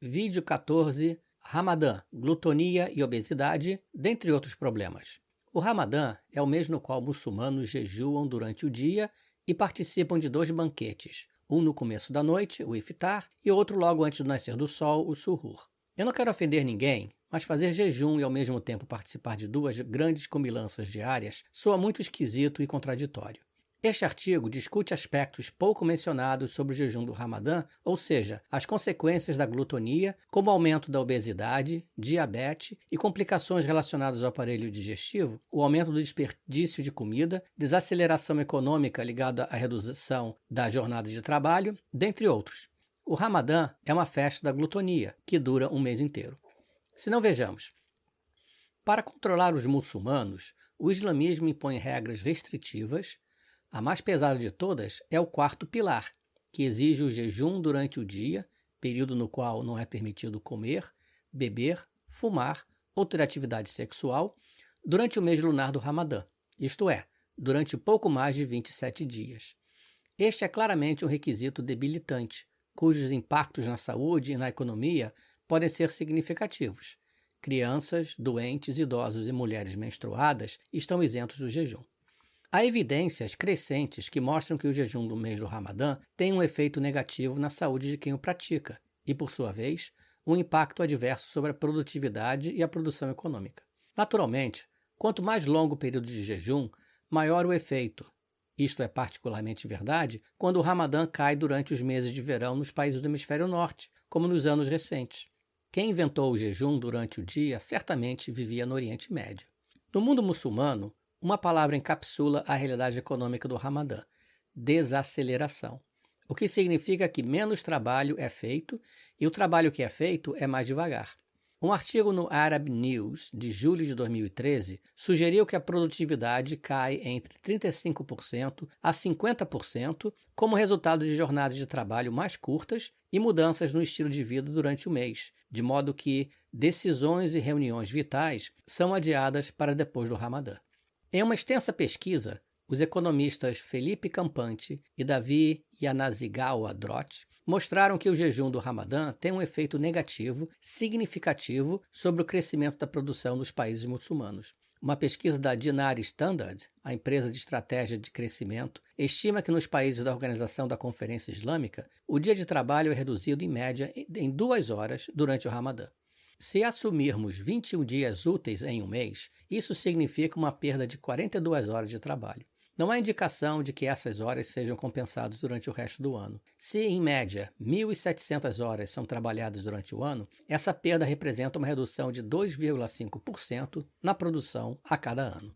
Vídeo 14. Ramadã, glutonia e obesidade, dentre outros problemas. O Ramadã é o mês no qual muçulmanos jejuam durante o dia e participam de 2 banquetes, um no começo da noite, o iftar, e outro logo antes do nascer do sol, o suhur. Eu não quero ofender ninguém, mas fazer jejum e ao mesmo tempo participar de 2 grandes comilanças diárias soa muito esquisito e contraditório. Este artigo discute aspectos pouco mencionados sobre o jejum do Ramadã, ou seja, as consequências da glutonia, como aumento da obesidade, diabetes e complicações relacionadas ao aparelho digestivo, o aumento do desperdício de comida, desaceleração econômica ligada à redução da jornada de trabalho, dentre outros. O Ramadã é uma festa da glutonia, que dura um mês inteiro. Se não, vejamos. Para controlar os muçulmanos, o islamismo impõe regras restritivas. A mais pesada de todas é o 4º pilar, que exige o jejum durante o dia, período no qual não é permitido comer, beber, fumar ou ter atividade sexual, durante o mês lunar do Ramadã, isto é, durante pouco mais de 27 dias. Este é claramente um requisito debilitante, cujos impactos na saúde e na economia podem ser significativos. Crianças, doentes, idosos e mulheres menstruadas estão isentos do jejum. Há evidências crescentes que mostram que o jejum do mês do Ramadã tem um efeito negativo na saúde de quem o pratica e, por sua vez, um impacto adverso sobre a produtividade e a produção econômica. Naturalmente, quanto mais longo o período de jejum, maior o efeito. Isto é particularmente verdade quando o Ramadã cai durante os meses de verão nos países do hemisfério norte, como nos anos recentes. Quem inventou o jejum durante o dia certamente vivia no Oriente Médio. No mundo muçulmano, uma palavra encapsula a realidade econômica do Ramadã: desaceleração. O que significa que menos trabalho é feito e o trabalho que é feito é mais devagar. Um artigo no Arab News de julho de 2013 sugeriu que a produtividade cai entre 35% a 50% como resultado de jornadas de trabalho mais curtas e mudanças no estilo de vida durante o mês, de modo que decisões e reuniões vitais são adiadas para depois do Ramadã. Em uma extensa pesquisa, os economistas Felipe Campante e Davi Yanazigawa Drott mostraram que o jejum do Ramadã tem um efeito negativo significativo sobre o crescimento da produção nos países muçulmanos. Uma pesquisa da Dinar Standard, a empresa de estratégia de crescimento, estima que nos países da Organização da Conferência Islâmica, o dia de trabalho é reduzido em média em 2 horas durante o Ramadã. Se assumirmos 21 dias úteis em um mês, isso significa uma perda de 42 horas de trabalho. Não há indicação de que essas horas sejam compensadas durante o resto do ano. Se, em média, 1.700 horas são trabalhadas durante o ano, essa perda representa uma redução de 2,5% na produção a cada ano.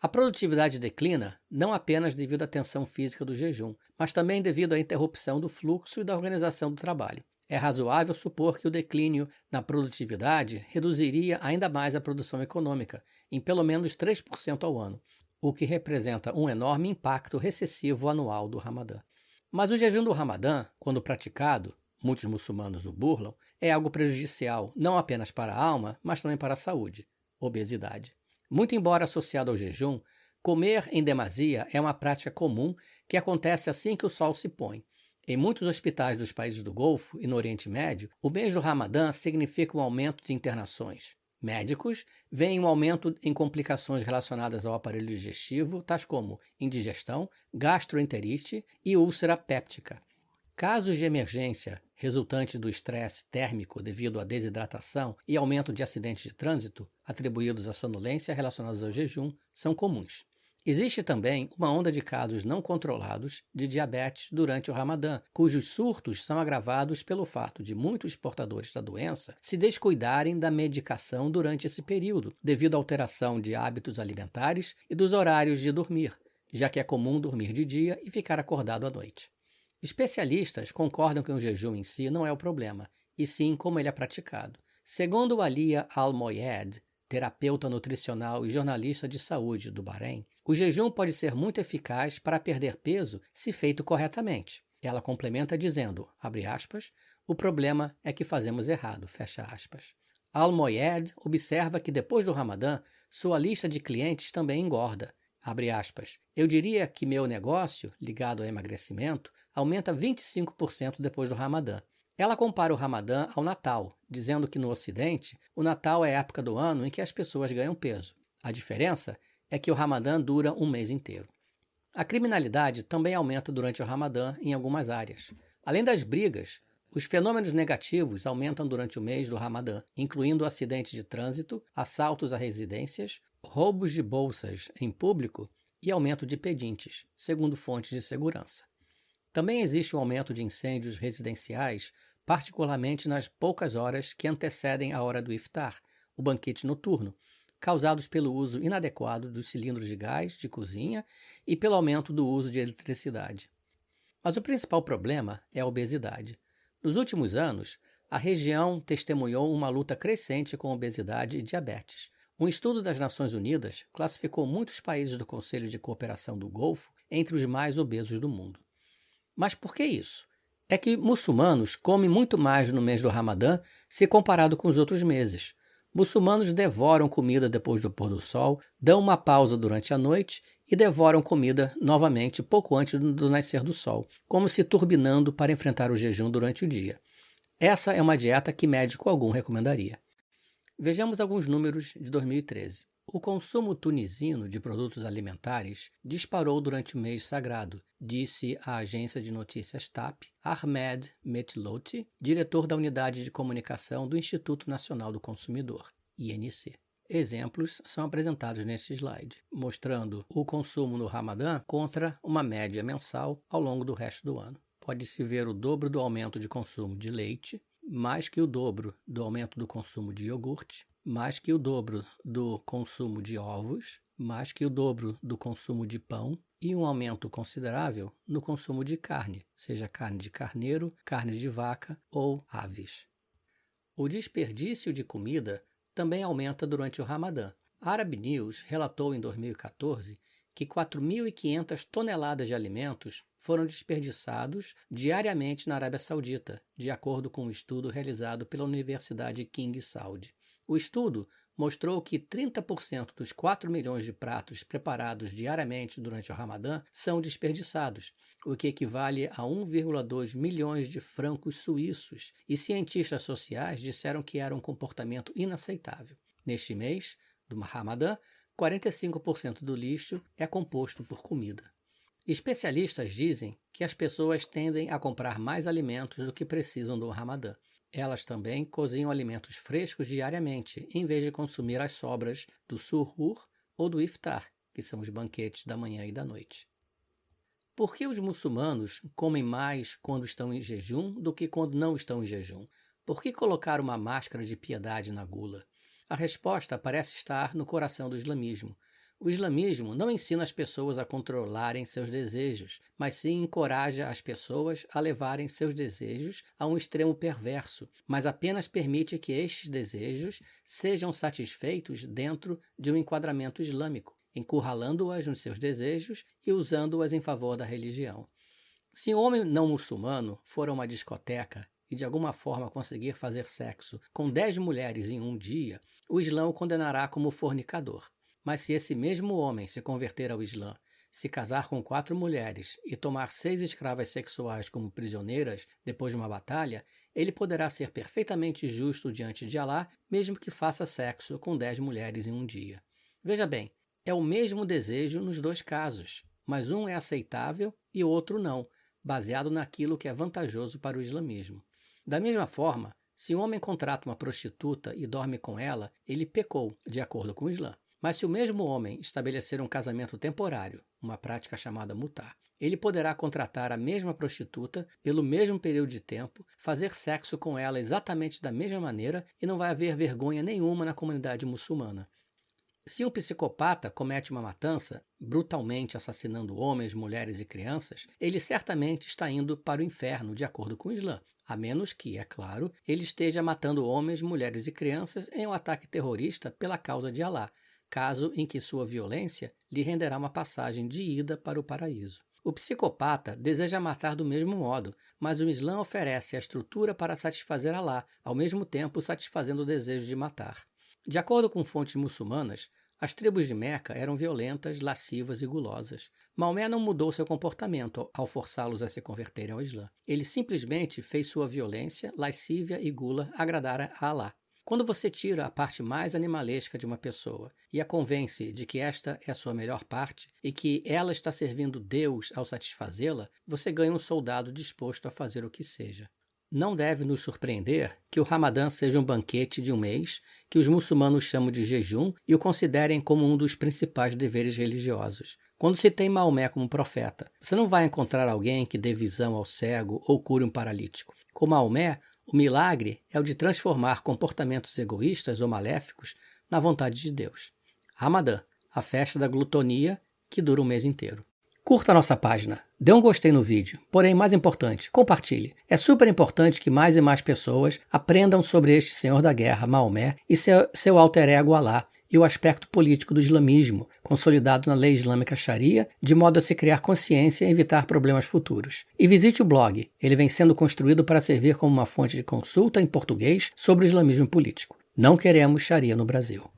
A produtividade declina não apenas devido à tensão física do jejum, mas também devido à interrupção do fluxo e da organização do trabalho. É razoável supor que o declínio na produtividade reduziria ainda mais a produção econômica, em pelo menos 3% ao ano, o que representa um enorme impacto recessivo anual do Ramadã. Mas o jejum do Ramadã, quando praticado, muitos muçulmanos o burlam, é algo prejudicial não apenas para a alma, mas também para a saúde, obesidade. Muito embora associado ao jejum, comer em demasia é uma prática comum que acontece assim que o sol se põe. Em muitos hospitais dos países do Golfo e no Oriente Médio, o mês do Ramadã significa um aumento de internações. Médicos veem um aumento em complicações relacionadas ao aparelho digestivo, tais como indigestão, gastroenterite e úlcera péptica. Casos de emergência resultantes do estresse térmico devido à desidratação e aumento de acidentes de trânsito, atribuídos à sonolência relacionados ao jejum, são comuns. Existe também uma onda de casos não controlados de diabetes durante o Ramadã, cujos surtos são agravados pelo fato de muitos portadores da doença se descuidarem da medicação durante esse período, devido à alteração de hábitos alimentares e dos horários de dormir, já que é comum dormir de dia e ficar acordado à noite. Especialistas concordam que o jejum em si não é o problema, e sim como ele é praticado. Segundo Alia Al-Moyed, terapeuta nutricional e jornalista de saúde do Bahrein, o jejum pode ser muito eficaz para perder peso se feito corretamente. Ela complementa dizendo, abre aspas, o problema é que fazemos errado, fecha aspas. Al-Moyed observa que depois do Ramadã, sua lista de clientes também engorda. Abre aspas, eu diria que meu negócio, ligado ao emagrecimento, aumenta 25% depois do Ramadã. Ela compara o Ramadã ao Natal, dizendo que no Ocidente, o Natal é a época do ano em que as pessoas ganham peso. A diferença é que o Ramadã dura um mês inteiro. A criminalidade também aumenta durante o Ramadã em algumas áreas. Além das brigas, os fenômenos negativos aumentam durante o mês do Ramadã, incluindo acidentes de trânsito, assaltos a residências, roubos de bolsas em público e aumento de pedintes, segundo fontes de segurança. Também existe um aumento de incêndios residenciais, particularmente nas poucas horas que antecedem a hora do iftar, o banquete noturno, causados pelo uso inadequado dos cilindros de gás de cozinha e pelo aumento do uso de eletricidade. Mas o principal problema é a obesidade. Nos últimos anos, a região testemunhou uma luta crescente com obesidade e diabetes. Um estudo das Nações Unidas classificou muitos países do Conselho de Cooperação do Golfo entre os mais obesos do mundo. Mas por que isso? É que muçulmanos comem muito mais no mês do Ramadã se comparado com os outros meses. Muçulmanos devoram comida depois do pôr do sol, dão uma pausa durante a noite e devoram comida novamente pouco antes do nascer do sol, como se turbinando para enfrentar o jejum durante o dia. Essa é uma dieta que médico algum recomendaria. Vejamos alguns números de 2013. O consumo tunisino de produtos alimentares disparou durante o mês sagrado, disse a agência de notícias TAP, Ahmed Metlouti, diretor da Unidade de Comunicação do Instituto Nacional do Consumidor, INC. Exemplos são apresentados neste slide, mostrando o consumo no Ramadã contra uma média mensal ao longo do resto do ano. Pode-se ver o dobro do aumento de consumo de leite, mais que o dobro do aumento do consumo de iogurte, mais que o dobro do consumo de ovos, mais que o dobro do consumo de pão e um aumento considerável no consumo de carne, seja carne de carneiro, carne de vaca ou aves. O desperdício de comida também aumenta durante o Ramadã. A Arab News relatou em 2014 que 4.500 toneladas de alimentos foram desperdiçados diariamente na Arábia Saudita, de acordo com um estudo realizado pela Universidade King Saud. O estudo mostrou que 30% dos 4 milhões de pratos preparados diariamente durante o Ramadã são desperdiçados, o que equivale a 1,2 milhões de francos suíços, e cientistas sociais disseram que era um comportamento inaceitável. Neste mês do Ramadã, 45% do lixo é composto por comida. Especialistas dizem que as pessoas tendem a comprar mais alimentos do que precisam do Ramadã. Elas também cozinham alimentos frescos diariamente, em vez de consumir as sobras do suhur ou do iftar, que são os banquetes da manhã e da noite. Por que os muçulmanos comem mais quando estão em jejum do que quando não estão em jejum? Por que colocar uma máscara de piedade na gula? A resposta parece estar no coração do islamismo. O islamismo não ensina as pessoas a controlarem seus desejos, mas sim encoraja as pessoas a levarem seus desejos a um extremo perverso, mas apenas permite que estes desejos sejam satisfeitos dentro de um enquadramento islâmico, encurralando-as nos seus desejos e usando-as em favor da religião. Se um homem não muçulmano for a uma discoteca e de alguma forma conseguir fazer sexo com 10 mulheres em um dia, o Islã o condenará como fornicador. Mas se esse mesmo homem se converter ao Islã, se casar com 4 mulheres e tomar 6 escravas sexuais como prisioneiras depois de uma batalha, ele poderá ser perfeitamente justo diante de Alá, mesmo que faça sexo com 10 mulheres em um dia. Veja bem, é o mesmo desejo nos dois casos, mas um é aceitável e o outro não, baseado naquilo que é vantajoso para o islamismo. Da mesma forma, se um homem contrata uma prostituta e dorme com ela, ele pecou, de acordo com o Islã. Mas se o mesmo homem estabelecer um casamento temporário, uma prática chamada mutar, ele poderá contratar a mesma prostituta pelo mesmo período de tempo, fazer sexo com ela exatamente da mesma maneira e não vai haver vergonha nenhuma na comunidade muçulmana. Se um psicopata comete uma matança, brutalmente assassinando homens, mulheres e crianças, ele certamente está indo para o inferno, de acordo com o Islã, a menos que, é claro, ele esteja matando homens, mulheres e crianças em um ataque terrorista pela causa de Alá, caso em que sua violência lhe renderá uma passagem de ida para o paraíso. O psicopata deseja matar do mesmo modo, mas o Islã oferece a estrutura para satisfazer Alá, ao mesmo tempo satisfazendo o desejo de matar. De acordo com fontes muçulmanas, As tribos de Meca eram violentas, lascivas e gulosas. Maomé não mudou seu comportamento ao forçá-los a se converterem ao Islã. Ele simplesmente fez sua violência, lascívia e gula agradar a Alá. Quando você tira a parte mais animalesca de uma pessoa e a convence de que esta é a sua melhor parte e que ela está servindo Deus ao satisfazê-la, você ganha um soldado disposto a fazer o que seja. Não deve nos surpreender que o Ramadã seja um banquete de um mês que os muçulmanos chamam de jejum e o considerem como um dos principais deveres religiosos. Quando se tem Maomé como profeta, você não vai encontrar alguém que dê visão ao cego ou cure um paralítico. Com Maomé, o milagre é o de transformar comportamentos egoístas ou maléficos na vontade de Deus. Ramadã, a festa da glutonia que dura um mês inteiro. Curta a nossa página, dê um gostei no vídeo, porém, mais importante, compartilhe. É super importante que mais e mais pessoas aprendam sobre este senhor da guerra, Maomé, e seu alter ego Alá, e o aspecto político do islamismo, consolidado na lei islâmica Sharia, de modo a se criar consciência e evitar problemas futuros. E visite o blog, ele vem sendo construído para servir como uma fonte de consulta em português sobre o islamismo político. Não queremos Sharia no Brasil.